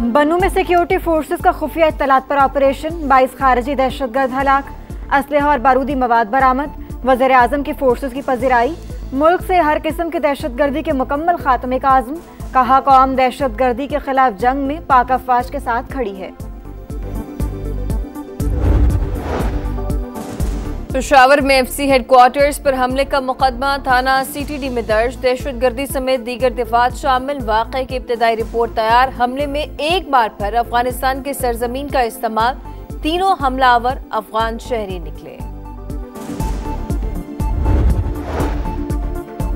बनू में security forces का खुफिया इत्तलात पर ऑपरेशन, 22 खारजी दहशतगर्द हलाक, असलहा और बारूदी मवाद बरामद, वज़ीर आज़म की फोर्सेस की पज़िराई, मुल्क से हर किस्म की दहशतगर्दी के मुकम्मल खात्मे का आज़म, कहा कौम दहशतगर्दी के खिलाफ जंग में पाक अफवाज के साथ खड़ी है। पेशावर में एफसी हेडक्वार्टर्स पर हमले का मुकदमा थाना सीटीडी में दर्ज, दहशतगर्दी समेत दीगर दिफात शामिल, वाक़े की इब्तदाई रिपोर्ट तैयार। हमले में एक बार फिर अफगानिस्तान की सरजमीन का इस्तेमाल, तीनों हमलावर अफगान शहरी निकले।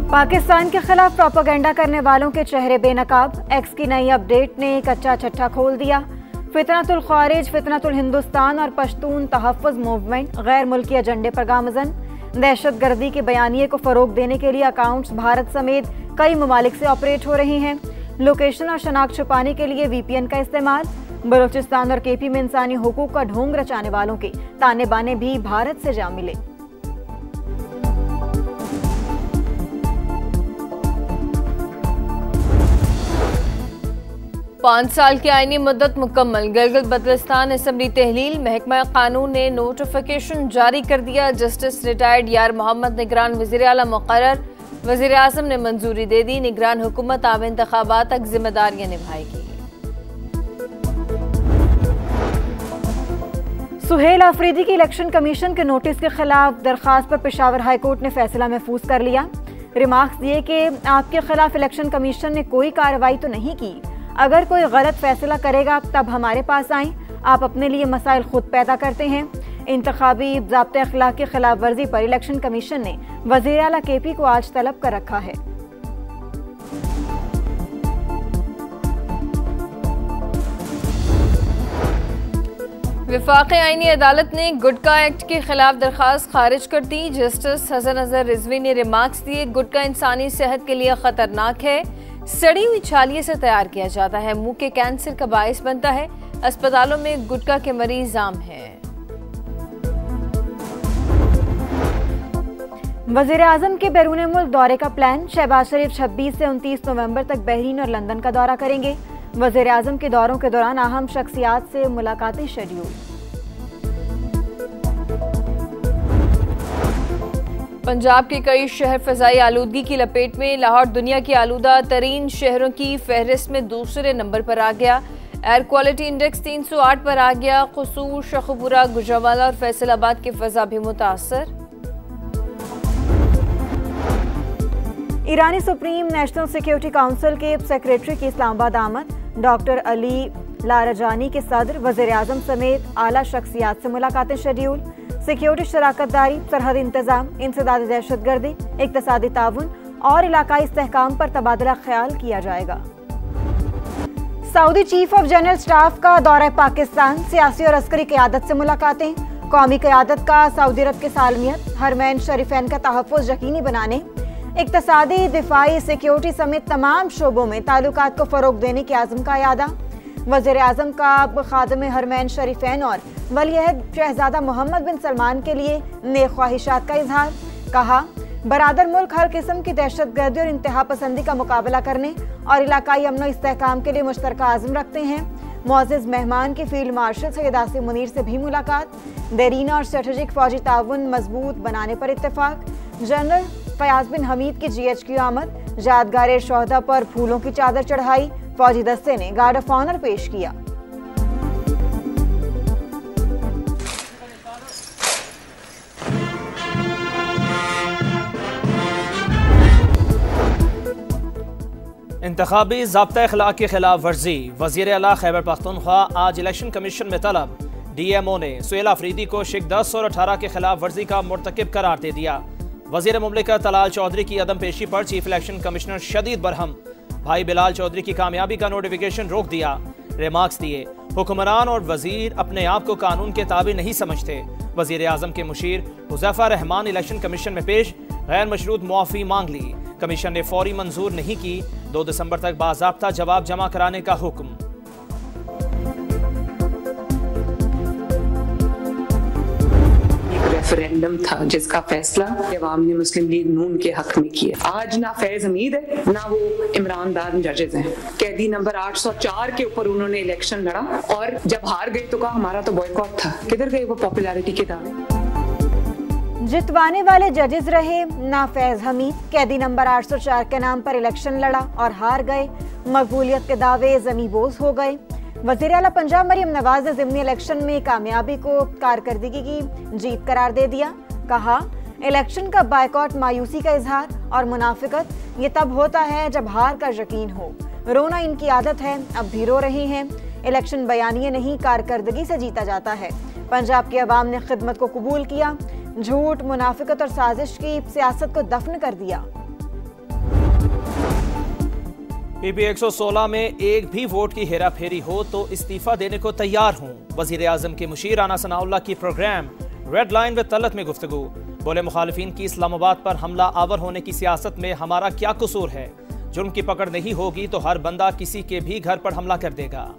पाकिस्तान के खिलाफ प्रोपेगेंडा करने वालों के चेहरे बेनकाब, एक्स की नई अपडेट ने कच्चा छट्टा खोल दिया। फितनतुल ख्वारिज, फितनतुल हिंदुस्तान और पश्तून तहफ़्फ़ुज़ मूवमेंट गैर मुल्की एजेंडे पर गामज़न, दहशतगर्दी के बयानिए को फ़रोग देने के लिए अकाउंट्स भारत समेत कई ममालिक से ऑपरेट हो रहे हैं। लोकेशन और शनाख्त छुपाने के लिए VPN का इस्तेमाल, बलूचिस्तान और KP में इंसानी हुकूक का ढोंग रचाने वालों के ताने बाने भी भारत से जा मिले। पाँच साल की आईनी मुद्दत मुकम्मल, गिलगित बल्तिस्तान असम्बली तहलील, महकमा कानून ने नोटिफिकेशन जारी कर दिया। जस्टिस रिटायर्ड यार मोहम्मद निगरान वज़ीर आला मुक़र्रर, वज़ीर आज़म ने मंजूरी दे दी। निगरान हुकूमत आम इंतखाबात तक जिम्मेदारियां निभाएगी। सुहेल आफरीदी की इलेक्शन कमीशन के नोटिस के खिलाफ दरखास्त पर पेशावर हाई कोर्ट ने फैसला महफूज कर लिया। रिमार्क्स दिए कि आपके खिलाफ इलेक्शन कमीशन ने कोई कार्रवाई तो नहीं की, अगर कोई गलत फैसला करेगा तब हमारे पास आएं, आप अपने लिए मसाइल खुद पैदा करते हैं। इंतखाबी ज़ाब्ते अखलाक की खिलाफ वर्जी पर इलेक्शन कमीशन ने वज़ीर आला KP को आज तलब कर रखा है। वफाक़ी आईनी अदालत ने गुटखा एक्ट के खिलाफ दरखास्त खारिज कर दी। जस्टिस हसन अजहर रिजवी ने रिमार्क्स दिए, गुटखा इंसानी सेहत के लिए खतरनाक है, सड़ी हुई छालिये से तैयार किया जाता है, मुंह के कैंसर का बायस बनता है, अस्पतालों में गुटखा के मरीज आम हैं। वज़ीर आज़म के बैरून मुल्क दौरे का प्लान, शहबाज शरीफ 26 से 29 नवंबर तक बहरीन और लंदन का दौरा करेंगे। वज़ीर आज़म के दौरों के दौरान अहम शख्सियात से मुलाकातें शेड्यूल। पंजाब के कई शहर फ़ज़ाई आलूदगी की लपेट में, लाहौर दुनिया की आलूदा तरीन शहरों की फहरिस्त में दूसरे नंबर पर आ गया। एयर क्वालिटी इंडेक्स 308 पर आ गया। क़ुसूर, शखुपुरा, गुजरांवाला और फैसलाबाद की फ़ज़ा भी मुतासर। ईरानी सुप्रीम नेशनल सिक्योरिटी काउंसिल के सेक्रेटरी की इस्लामाबाद आमद, डॉक्टर अली लारजानी के सदर, वज़ीर आज़म समेत आला शख्सियात से मुलाकातें शेड्यूल। सिक्योरिटी शराकतदारी, सरहद इंतजाम, इंसदाद दहशतगर्दी, इक़्तिसादी ताउन और इलाकाई इस्तेहकाम पर तबादला ख्याल किया जाएगा। Saudi chief of general staff का दौरा पाकिस्तान, सियासी और अस्करी क़यादत से मुलाकातें, कौमी क़यादत का सऊदी अरब के सालमियत, हरमैन शरीफैन का तहफ़्फ़ुज़ यकीनी बनाने, इक़्तिसादी, दिफाई, सिक्योरिटी समेत तमाम शोबों में ताल्लुकात को फ़रोग़ देने के आज़म का यादा। वज़ीर आज़म का ख़ादिम हरमैन शरीफैन और वलीअहद शहज़ादा मोहम्मद बिन सलमान के लिए नेक ख्वाहिशात का इजहार, कहा बरादर मुल्क हर किस्म की दहशतगर्दी और इंतहा पसंदी का मुकाबला करने और इलाकाई अमन और इस्तेहकाम के लिए मुश्तरका आज़म रखते हैं। मुअज़्ज़िज़ मेहमान की फील्ड मार्शल सैयद आसिम मुनीर से भी मुलाकात, देरीना और स्ट्रेटेजिक फ़ौजी ताउन मजबूत बनाने पर इत्तेफाक। जनरल फयाज बिन हमीद की GHQ आमद, यादगार शोहदा पर फूलों की चादर चढ़ाई, फौजी दस्ते ने गार्ड ऑफ ऑनर पेश किया। इंतखाबी ज़ाब्ता अखलाक की खिलाफ वर्जी, वज़ीर आला खैबर पख्तूनख्वा आज इलेक्शन कमीशन में तलब। DMO ने सुहेल आफरीदी को शिक 10 और 18 के खिलाफ वर्जी का मुर्तकिब करार दे दिया। वज़ीर मुमलिकत तलाल चौधरी की अदम पेशी पर चीफ इलेक्शन कमिश्नर शदीद बरहम, भाई बिलाल चौधरी की कामयाबी का नोटिफिकेशन रोक दिया। रिमार्क्स दिए, हुक्मरान और वजीर अपने आप को कानून के ताबे नहीं समझते। वज़ीर आज़म के मुशीर हुज़ैफा रहमान इलेक्शन कमीशन में पेश, गैर मशरूत मुआफ़ी मांग ली। कमीशन ने फौरी मंजूर नहीं की। 2 दिसंबर तक बाज़ाब्ता जवाब जमा कराने का हुक्म। रेफरेंडम था जिसका फैसला अवामी मुस्लिम लीग नून के हक में किया। आज ना फैज हमीद है ना वो इमरान दार जजेस हैं। कैदी नंबर 804 के ऊपर उन्होंने इलेक्शन लड़ा और जब हार गए तो कहा हमारा तो बॉयकॉट था। किधर गए वो पॉपुलैरिटी के दावे? जितवाने वाले जजेस रहे ना फैज हमीद, कैदी नंबर 804 के नाम पर इलेक्शन लड़ा और हार गए। मकबूलियत के दावे ज़मीबोज़ हो गए। वज़ीर आला पंजाब मरियम नवाज ने ज़िमनी इलेक्शन में कामयाबी को कारकर्दगी की जीत करार दे दिया। कहा, इलेक्शन का बायकॉट मायूसी का इजहार और मुनाफिकत ये तब होता है जब हार का यकीन हो। रोना इनकी आदत है, अब भी रो रही हैं। इलेक्शन बयानिए नहीं कारकर्दगी से जीता जाता है। पंजाब की अवाम ने खिदमत को कबूल किया, झूठ, मुनाफिकत और साजिश की सियासत को दफन कर दिया। पीपी 116 में एक भी वोट की हेरा फेरी हो तो इस्तीफा देने को तैयार हूँ। वजीर आजम के मुशीर राना सनाउल्लाह की प्रोग्राम रेड लाइन व तलत में गुफ्तगू। बोले, मुखालिफिन की इस्लामाबाद पर हमला आवर होने की सियासत में हमारा क्या कसूर है। जुर्म की पकड़ नहीं होगी तो हर बंदा किसी के भी घर पर हमला कर देगा।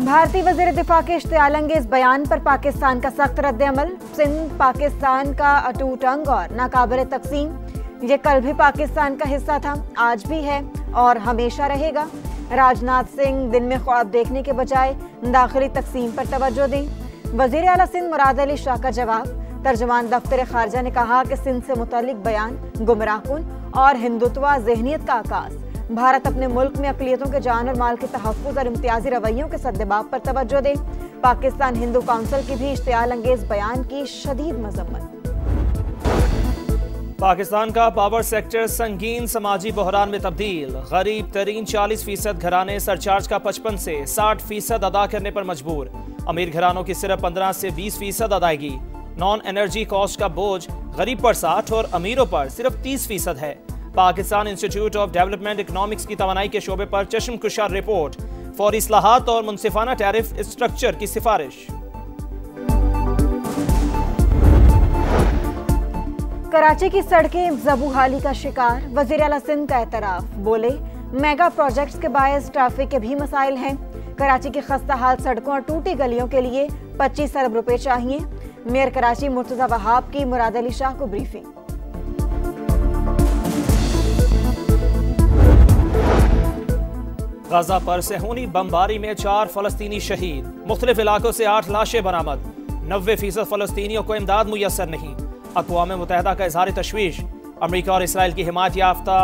भारतीय वज़ीर दिफा के इश्तियाल अंगेज बयान पर पाकिस्तान का सख्त रद्द-ए-अमल। सिंध पाकिस्तान का अटूट अंग और नाकाबिल तकसीम। ये कल भी पाकिस्तान का हिस्सा था, आज भी है और हमेशा रहेगा। राजनाथ सिंह दिन में ख्वाब देखने के बजाय दाखिली तकसीम पर तवज्जो दें। वज़ीर आला सिंध मुराद अली शाह का जवाब। तर्जुमान दफ्तर खारजा ने कहा कि सिंध से मुतालिक बयान गुमराहकुन और हिंदुत्वा ज़हनियत का आकाश। भारत अपने मुल्क में अक़लियतों के जान और माल के तहफ़्फ़ुज़ और इम्तियाजी रवैयों के सद्देबाब पर तवज्जो दें। पाकिस्तान हिंदू काउंसिल की भी इश्तियाल अंगेज बयान की शदीद मज़म्मत। पाकिस्तान का पावर सेक्टर संगीन समाजी बहरान में तब्दील। गरीब तरीन 40% घराने सरचार्ज का 55 से 60% अदा करने पर मजबूर। अमीर घरानों की सिर्फ 15 से 20% अदायगी। नॉन एनर्जी कॉस्ट का बोझ गरीब पर 60 और अमीरों पर सिर्फ 30% है। Pakistan institute of development economics की तवानाई के शोबे पर चश्मकुशा रिपोर्ट। फौरी इस्लाहात और मुनसिफाना टैरिफ स्ट्रक्चर की सिफारिश। कराची की सड़कें ज़बूहाली का शिकार। वज़ीर आला सिंध का एतराफ़। बोले, मेगा प्रोजेक्ट्स के बायस ट्रैफिक के भी मसाइल हैं। कराची की खस्ता हाल सड़कों और टूटी गलियों के लिए 25 अरब रुपए चाहिए। मेयर कराची मुर्तज़ा वहाब की मुराद अली शाह को ब्रीफिंग। गाजा पर सेहूनी बमबारी में 4 फलस्तीनी शहीद। मुख्तलिफ इलाकों से 8 लाशें बरामद। 90% फलस्तीनियों को इमदाद मुयस्सर नहीं। अक़वाम मुत्तहिदा का इज़हार तशवीश। अमरीका और इसराइल की हिमायत याफ्ता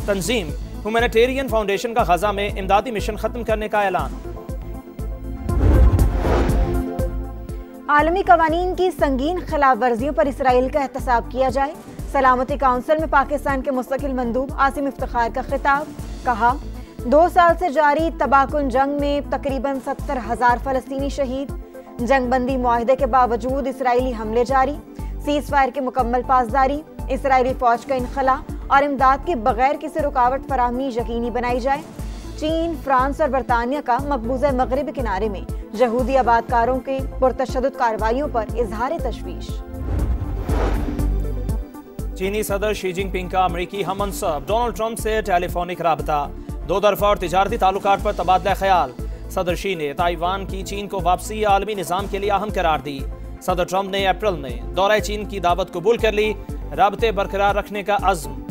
तंजीम ह्यूमैनिटेरियन फाउंडेशन का गजा में इमदादी मिशन खत्म करने का ऐलान। आलमी कवानीन की संगीन खिलाफ वर्जियों पर इसराइल का एहतसाब किया जाए। सलामती काउंसिल में पाकिस्तान के मुस्तकिल मंदूब आसिम इफ्तिखार का खिताब। कहा, 2 साल से जारी तबाहकुन जंग में तकरीबन 70,000 फलस्तीनी शहीद। जंगबंदी मुआहदे के बावजूद इसराइली हमले जारी। सीज फायर की मुकम्मल पासदारी। इसराइली फौज का इनखला और इमदाद के बगैर किसी रुकावट फराहमी यकीनी बनाई जाए। चीन, फ्रांस और बरतानिया का मकबूजा मगरबी किनारे में यहूदी आबादकारों की पुरतशद्दुद कार्रवाइयों पर इजहार तशवीश। चीनी सदर शी जिनपिंग का अमरीकी हममनसब डोनाल्ड ट्रंप से टेलीफोनिक राबता। 2 तरफ़ा और तिजारती ताल्लुकात पर तबादला ख्याल। सदर शी ने ताइवान की चीन को वापसी आलमी निज़ाम के लिए अहम करार दी। सदर ट्रंप ने अप्रैल में दौरा चीन की दावत कबूल कर ली। राबते बरकरार रखने का अज़्म।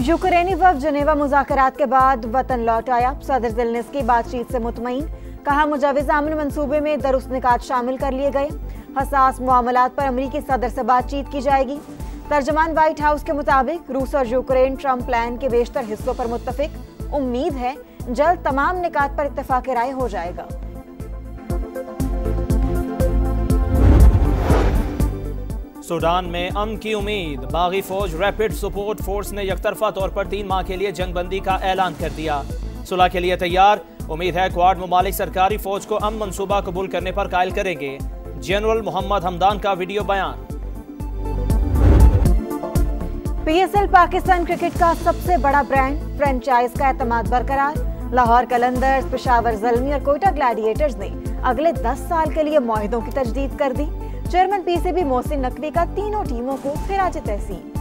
यूक्रेनी वफ़द जनेवा मुज़ाकरात के बाद वतन लौट आया। सदर ज़ेलेंस्की बातचीत से मुतमईन। कहा, मुजाविज़ अमन मंसूबे में दुरुस्त निकात शामिल कर लिए गए। हसास मामलात पर अमरीकी सदर से बातचीत की जाएगी। तर्जमान व्हाइट हाउस के मुताबिक रूस और यूक्रेन ट्रंप प्लान के बेशतर हिस्सों पर मुत्तफिक। उम्मीद है जल्द तमाम निकात पर इत्तेफाक राय हो जाएगा। सूडान में अमन की उम्मीद। बागी फौज रैपिड सपोर्ट फोर्स ने यकतरफा तौर पर 3 माह के लिए जंगबंदी का ऐलान कर दिया। सुलह के लिए तैयार। उम्मीद है क्वाड ममालिक सरकारी फौज को अमन मंसूबा कबूल करने पर कायल करेंगे। जनरल मोहम्मद हमदान का वीडियो बयान। PSL पाकिस्तान क्रिकेट का सबसे बड़ा ब्रांड। फ्रेंचाइज का एतमाद बरकरार। लाहौर कलंदर्स, पेशावर ज़ल्मी और कोयटा ग्लैडिएटर्स ने अगले 10 साल के लिए मुआहिदों की तजदीद कर दी। चेयरमैन PCB मोहसिन नकवी का तीनों टीमों को खिराज तहसीन।